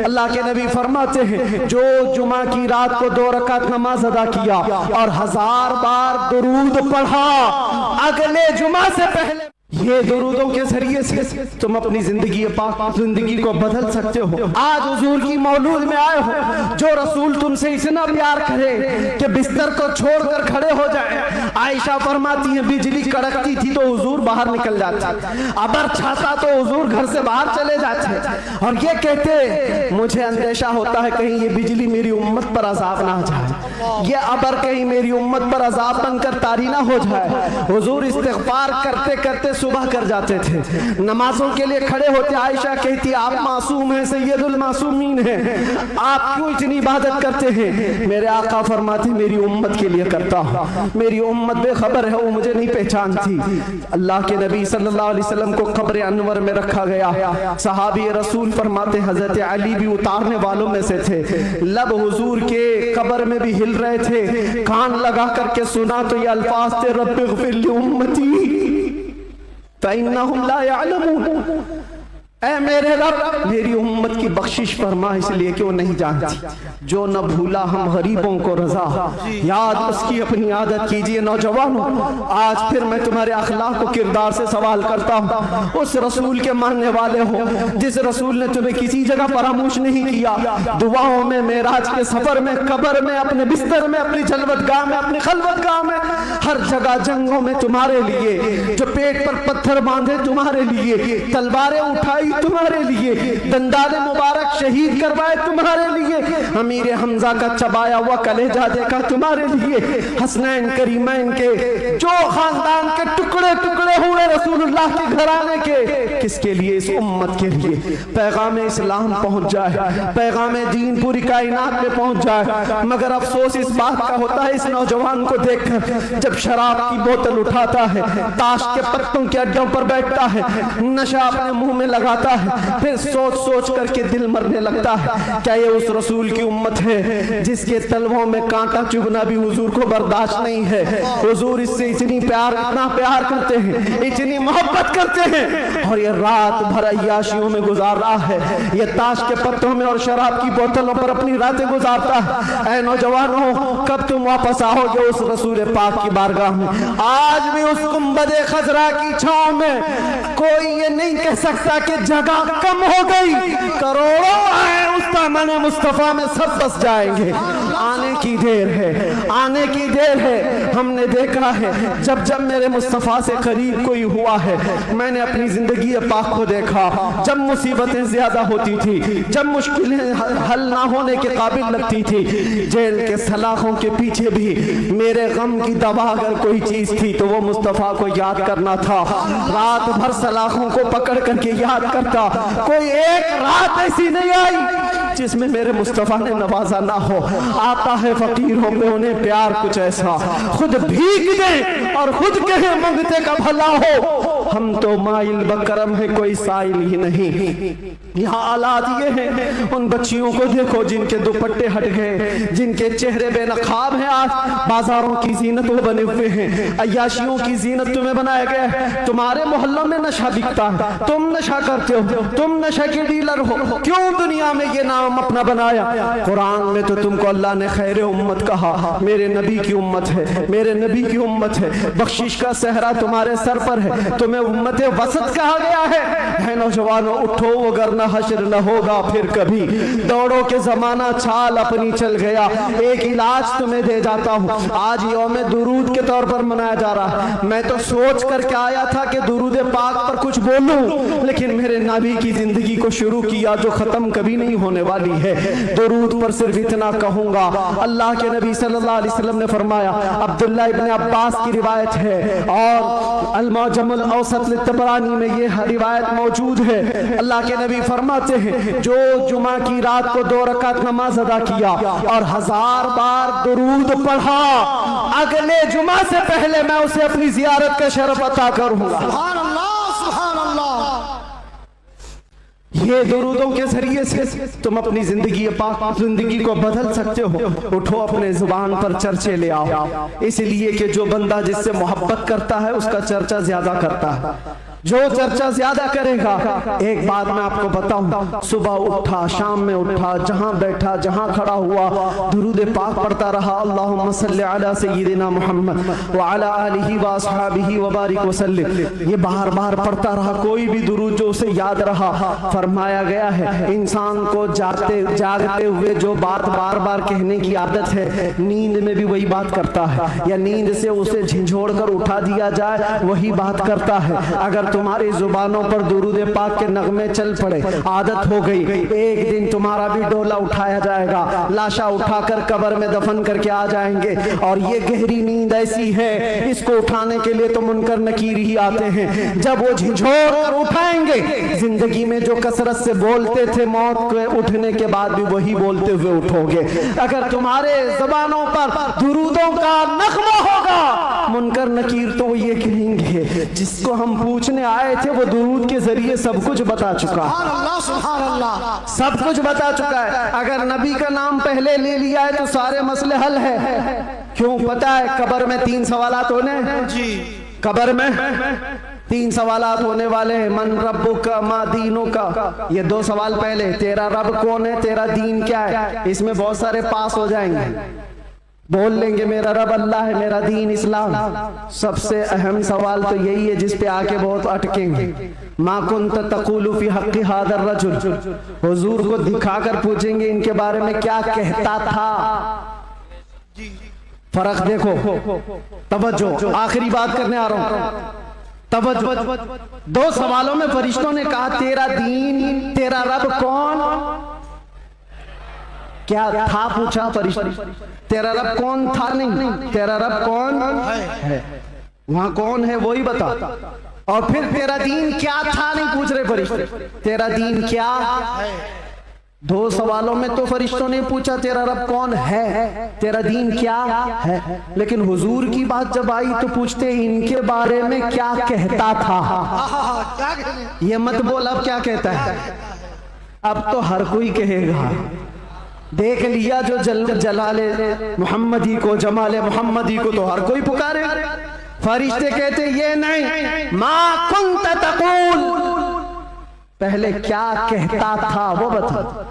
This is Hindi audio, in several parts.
अल्लाह के नबी फरमाते हैं जो जुमा की रात को 2 रकात नमाज अदा किया और 1000 बार दुरूद पढ़ा अगले जुमा से पहले, ये दुरूदों के जरिए से तुम अपनी जिंदगी को बदल सकते हो। आज हुजूर की मौलूद में आए हो, जो रसूल तुमसे इतना प्यार करे कि बिस्तर को छोड़कर खड़े हो जाए। आयशा फरमाती है बिजली कड़कती थी तो हुजूर बाहर निकल जाते, अबर छाता तो हुजूर घर से बाहर चले जाते और ये कहते मुझे अंदेशा होता है कहीं ये बिजली मेरी उम्मत पर अजाब ना आ जाए, ये अबर कहीं मेरी उम्मत पर अजाब बनकर तारी ना हो जाए। हुजूर इस्तिग़फ़ार करते करते सुबह कर जाते थे, नमाजों के लिए खड़े होते। आयशा कहती आप मासूम हैं, सैयदुल मासूमीन हैं, आप क्यों इतनी इबादत करते हैं? मेरे आका फरमाते मेरी उम्मत के लिए करता हूँ, मेरी उम्मत बेखबर है, वो मुझे नहीं पहचानती। अल्लाह के नबी सल्लल्लाहु अलैहि वसल्लम को क़ब्र अनवर में रखा गया। सहाबी रसूल फरमाते हजरत अली भी उतारने वालों में से थे। लब हुजूर के कब्र में भी हिल रहे थे, कान लगा करके सुना तो ये अल्फाज थे रब्बिग़फ़िर ली उम्मती फ़इन्नहुम ला यअलमून, ऐ मेरे रब मेरी उम्मत की बख्शिश फरमा, इसलिए कि वो नहीं जानती। जो न भूला हम गरीबों को रजा, याद उसकी अपनी आदत कीजिए। नौजवानों, आज फिर मैं तुम्हारे अखलाक को किरदार से सवाल करता हूँ। उस रसूल के मानने वाले हो जिस रसूल ने तुम्हें किसी जगह फरामोश नहीं किया, दुआओं में, मेराज के सफर में, कब्र में, अपने बिस्तर में, अपनी जलवतगाह में, अपनी खलवतगाह में, हर जगह जंगों में तुम्हारे लिए, जो पेट पर पत्थर बांधे तुम्हारे लिए, तलवारें उठाई तुम्हारे लिए, दंदाने मुबारक शहीद करवाए तुम्हारे लिए, अमीर हमजा का चबाया हुआ कलेजा देखा तुम्हारे लिए, हसनैन करीमैन के जो खानदान के टुकड़े टुकड़े हुए रसूलुल्लाह के घराने के, किसके लिए? इस उम्मत के लिए पैगाम इस्लाम पहुंच जाए, पैगाम दीन पूरी कायनात में पहुंच जाए। मगर अफसोस इस बात का होता है इस नौजवान को देखकर, जब शराब की बोतल उठाता है, ताश के पत्तों के अड्डों पर बैठता है, नशा अपने मुंह में लगाता है, फिर सोच सोच करके दिल मरने लगता है। क्या ये उस रसूल की उम्मत है जिसके तलवों में कांटा चुभना भी हुजूर को बर्दाश्त नहीं है? हुजूर इससे इतना प्यार करते हैं, इतनी मोहब्बत करते हैं, और ये रात भर अय्याशियों में गुजार रहा है, ये ताश के पत्तों में और शराब की बोतलों पर अपनी रातें गुजारता है। ऐ नौजवानों, कब तुम वापस आओगे उस रसूल पाक की बारगाह में? आज भी उस गुंबदे खजरा की छांव में कोई ये नहीं कह सकता कि जगह कम हो गई, करोड़ों आए उस दामन मुस्तफा में सब बस जाएंगे। आने की देर है, आने की देर है। हमने देखा है जब जब मेरे मुस्तफा से करीब कोई हुआ है, मैंने अपनी जिंदगी पाक को देखा। जब मुसीबतें ज्यादा होती थी, जब मुश्किलें हल ना होने के काबिल लगती थी, जेल के सलाखों के पीछे भी मेरे गम की दवा अगर कोई चीज थी तो वो मुस्तफा को याद करना था। रात भर सलाखों को पकड़ करके याद करता, कोई एक रात ऐसी नहीं आई जिसमें मेरे मुस्तफा ने नवाजा ना हो। आता है फकीरों पे उन्हें प्यार कुछ ऐसा, खुद भीग दे और खुद कहे मंगते का भला हो। हम तो माइल बकरम है, कोई साइल ही नहीं। यहाँ हालात ये हैं, उन बच्चियों को देखो जिनके दुपट्टे हट गए, जिनके चेहरे बेनकाब हैं। आज बाजारों की जीनत वो बने हुए हैं, अय्याशियों की जीनत तुम्हें बनाया गया है। तुम्हारे मोहल्लों में नशा बिकता है, तुम नशा करते हो, तुम नशा के डीलर हो। क्यों दुनिया में ये नाम अपना बनाया? कुरान में तो तुमको अल्लाह ने खैर उम्मत कहा, मेरे नबी की उम्मत है, मेरे नबी की उम्मत है। बख्शिश का सहरा तुम्हारे सर पर है, तुम्हें उम्मत वसत कहा गया है। नौजवानों उठो, वरना हश्र न होगा फिर कभी। दौड़ो के जमाना चाल अपनी चल गया। एक इलाज तुम्हें दे जाता हूँ, आज यौम दुरूद के तौर पर मनाया जा रहा है। मैं तो सोच करके आया था कि दुरूद पाक पर कुछ बोलूं, लेकिन मेरे नबी की जिंदगी को शुरू किया जो खत्म कभी नहीं होने वाली है। दुरूद पर सिर्फ इतना कहूंगा, अल्लाह के नबी सल्लल्लाहु अलैहि वसल्लम ने फरमाया, अब्दुल्लाह इब्न अब्बास की रिवायत है और अल-मुअजमुल औसत लित-तबरानी में ये रिवायत मौजूद है। अल्लाह के नबी फरमाते हैं जो जुमा की रात को 2 रकात नमाज अदा किया और 1000 बार दुरूद पढ़ा, अगले जुमा से पहले मैं उसे अपनी जियारत का शरफ अता करूंगा। सुभान अल्लाह, सुभान अल्लाह। ये दुरूदों के जरिए से तुम अपनी जिंदगी को बदल सकते हो। उठो, अपने जुबान पर चर्चे ले आओ, इसलिए कि जो बंदा जिससे मोहब्बत करता है उसका चर्चा ज्यादा करता है। जो चर्चा ज्यादा करेगा। एक बात मैं आपको बताऊं, सुबह उठा, शाम में उठा, जहां बैठा, जहां खड़ा हुआ, दुरूद पाक पढ़ता रहा, अल्लाहुम्मा सल्ली अला सय्यिदिना मुहम्मद व अला आलिहि व अस्हाबिहि व बारिक वसल्लिम। ये बार बार पढ़ता रहा, कोई भी दुरूद जो उसे याद रहा। फरमाया गया है इंसान को जागते हुए जो बात बार बार कहने की आदत है, नींद में भी वही बात करता है, या नींद से उसे झिझोड़ कर उठा दिया जाए वही बात करता है। अगर तुम्हारी जुबानों पर दुरूद पाक के नगमे चल पड़े, आदत हो गई, एक दिन तुम्हारा भी डोला उठाया जाएगा, लाशा उठाकर कब्र में दफन करके आ जाएंगे। और ये गहरी नींद ऐसी है, इसको उठाने के लिए तो मुनकर नकीर ही आते हैं। जब वो झिझोड़ कर उठाएंगे, जिंदगी में जो कसरत से बोलते थे, मौत के उठने के बाद भी वही बोलते हुए उठोगे। अगर तुम्हारे जुबानों पर दुरूदों का नगमा होगा, मुनकर नकीर तो ये कहेंगे जिसको हम पूछने आए थे वो दुरूद के जरिए सब कुछ बता चुका है, सुभान अल्लाह, सब कुछ बता चुका है। अगर नबी का नाम पहले ले लिया है तो सारे मसले हल है। क्यों? पता है कब्र में 3 सवालात होने जी, कब्र में 3 सवालात होने वाले हैं। मन रब्बुका मा दीनुका, ये 2 सवाल पहले, तेरा रब कौन है, तेरा दीन क्या है। इसमें बहुत सारे पास हो जाएंगे, बोल लेंगे मेरा रब अल्लाह है, मेरा दीन इस्लाम। सबसे अहम सवाल तो यही है जिस पे आके बहुत अटकेंगे। मा कुंत तक़ूलु फी हक़्क़ि हाज़ा रजुल, हुजूर को दिखाकर पूछेंगे इनके बारे में क्या कहता था। फर्क देखो, तवज्जो, आखिरी बात करने आ रहा हूं, तवज्जो। 2 सवालों में फरिश्तों ने कहा तेरा दीन, तेरा रब कौन, क्या था पूछा फरिश्ते, तेरा रब कौन था नहीं, तेरा रब कौन है, वहां कौन है वही बता। और फिर तेरा दीन क्या था नहीं पूछ रहे फरिश्ते, तेरा दीन क्या है। 2 सवालों में तो फरिश्तों ने पूछा तेरा रब कौन है, तेरा दीन क्या है, लेकिन हुजूर की बात जब आई तो पूछते इनके बारे में क्या कहता था। ये मत बोल अब क्या कहता है, अब तो हर कोई कहेगा। देख लिया जो जलाले मोहम्मदी को, जमाले मोहम्मदी को तो हर कोई पुकारे। फरिश्ते कहते ये नहीं, मा कुंत तक़ूल, पहले क्या कहता था वो बता।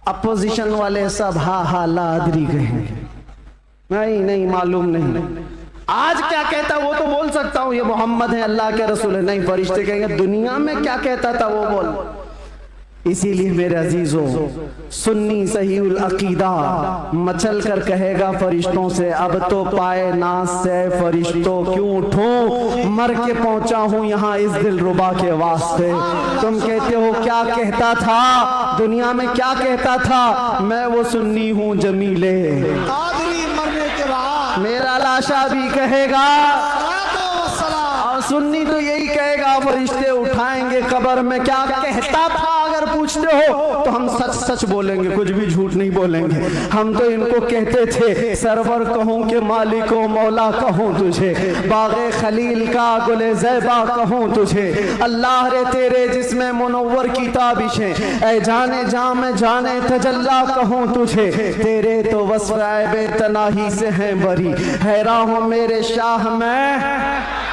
अपोजिशन वाले सब हा ला अदरी कहेंगे, नहीं मालूम नहीं। आज क्या कहता वो तो बोल सकता हूं, ये मोहम्मद है, अल्लाह के रसूल है। नहीं, फरिश्ते कहेंगे दुनिया में क्या कहता था वो बोल। इसीलिए मेरे अजीजों, सुन्नी सहीउल अकीदा मचल कर कहेगा फरिश्तों से, अब तो पाए नाज से फरिश्तों क्यों उठूं, मर के पहुंचा हूं यहाँ इस दिलरुबा के वास्ते। तुम कहते हो क्या कहता था, दुनिया में क्या कहता था, मैं वो सुन्नी हूँ जमीले, मरने के बाद मेरा लाशा भी कहेगा, और सुन्नी तो यही कहेगा। फरिश्ते उठाएंगे कब्र में, क्या कहता था अगर पूछते हो तो हम सच सच बोलेंगे, कुछ भी झूठ नहीं बोलेंगे। हम तो इनको कहते थे सरवर कहूँ के मालिको मौला कहूँ तुझे, बागे खलील का गुले ज़ैबा कहूँ तुझे, अल्लाह रे तेरे जिसमें मुनव्वर की ताबिशें, ऐ जाने जा में जाने तजल्ला कहूँ तुझे, तेरे तो वस्फ़ ऐबे तनाही से हैं बरी, हैरान हूँ मेरे शाह में।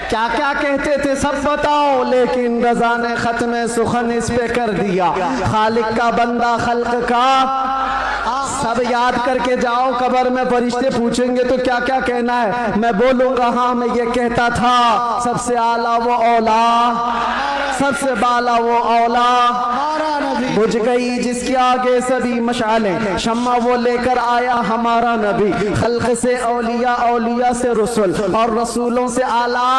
क्या क्या कहते थे सब बताओ, लेकिन रज़ा ने खत्म सुखन इस पे कर दिया। खालिक का बंदा खल्क का, सब याद करके जाओ। कब्र में फरिश्ते पूछेंगे तो क्या क्या कहना है, मैं बोलूंगा हाँ मैं ये कहता था, सबसे आला वो औला, सबसे बाला वो औला, बुझ गई जिसके आगे सभी मशालें, शम्मा वो लेकर आया हमारा नबी, खल्क से औलिया, औलिया से रसूल, और रसूलों से आला।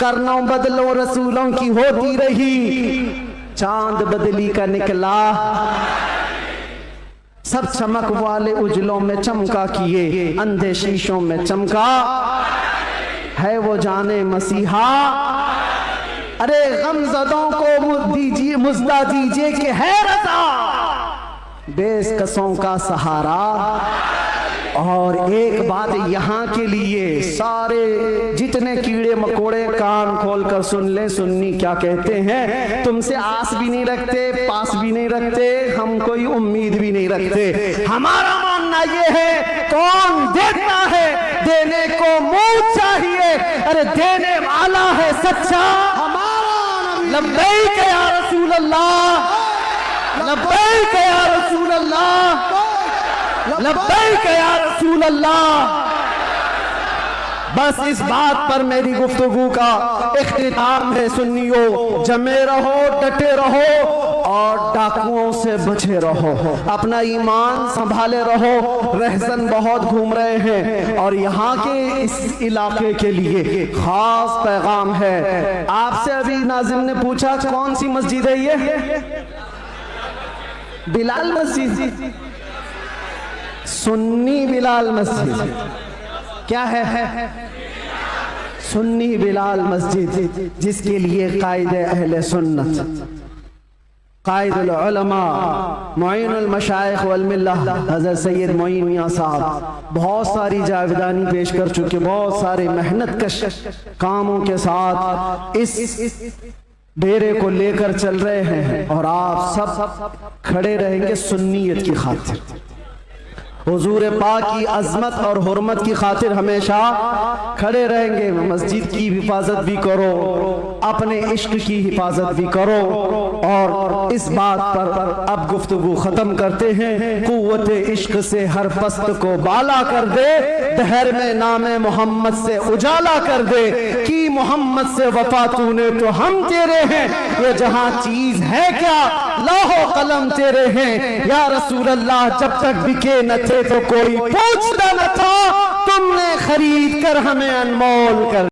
करनों बदलो रसूलों की होती रही, चांद बदली का निकला, सब चमक वाले उजलों में चमका किए, अंधे शीशों में चमका है वो जाने मसीहा। अरे गमज़दों को दीजिए, मुज़दा दीजिए कि है रज़ा, बेकसों का सहारा। और एक बात यहाँ के लिए, सारे जितने कीड़े मकोड़े कान खोल कर सुन ले, सुन्नी क्या कहते हैं। तुमसे आस भी नहीं रखते, पास भी नहीं रखते, हम कोई उम्मीद भी नहीं रखते। हमारा मांगना ये है, कौन देता है, देने को मुंह चाहिए, अरे देने वाला है सच्चा हमारा नबी। लब्बैक या रसूल अल्लाह, लब्बैक या रसूल अल्लाह, लब्बैक या रसूल अल्लाह। बस इस बात पर मेरी गुफ्तगू का इख्तिताम है। सुन्नियों, जमे रहो, डटे रहो और डाकुओं से बचे रहो, अपना ईमान संभाले रहो। रहसन बहुत घूम रहे हैं और यहाँ के इस इलाके के लिए खास पैगाम है। आपसे अभी नाजिम ने पूछा कौन सी मस्जिद है ये? बिलाल मस्जिद, सुन्नी बिलाल मस्जिद। क्या है? सुन्नी बिलाल मस्जिद, जिसके लिए कायदे अहले सुन्नत, कायदुल उलमा, मुईनुल मशाइख वल मिल्लह हज़रत सैयद मोइन मियां साहब बहुत सारी जावेदानी पेश कर चुके, बहुत सारे मेहनत कश कामों के साथ इस डेरे को लेकर चल रहे हैं और आप सब खड़े रहेंगे सुन्नियत की खातिर, हुजूर पाक की अजमत और हुर्मत की खातिर हमेशा खड़े रहेंगे। मस्जिद की हिफाजत भी करो, अपने इश्क की हिफाजत भी करो। और इस बात पर अब गुफ्तगू खत्म करते हैं। कुव्वत इश्क से हर पस्त को बाला कर दे, दहर में नामे मोहम्मद से उजाला कर दे, कि मोहम्मद से वफा तूने तो हम तेरे हैं, ये जहां चीज है क्या लाहो कलम तेरे हैं। या रसूल अल्लाह, जब तक बिके न थे तो कोई पूछता न था, तुमने खरीद कर हमें अनमोल कर